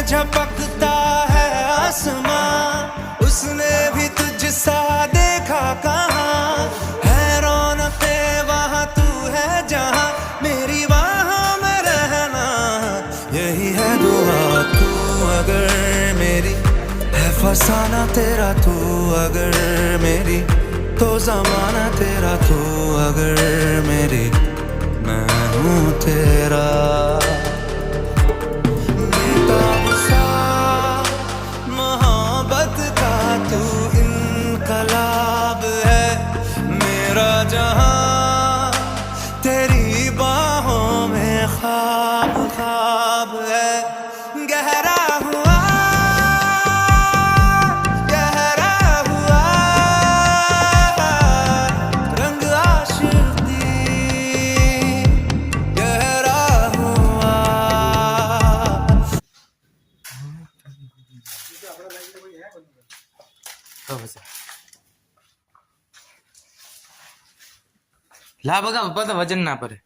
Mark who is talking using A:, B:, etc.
A: झपकता है आसमां, उसने भी तुझसा देखा कहाँ, है रौनके वहाँ तू है जहाँ, मेरी बाहों में रहना यही है दुआ। तू अगर मेरी है फसाना तेरा, तू अगर मेरी तो जमाना तेरा, तू अगर मेरी मैं हूँ तेरा। बेताब सा मोहब्बत का तू इनकलाब है, मेरा जहां तेरी बाहों में ख्वाब ख्वाब है। गहरा हुआ गहरा हुआ रंग आशिकी, गहरा हुआ।
B: લા બગા પપ્પા તો વજન ના પડે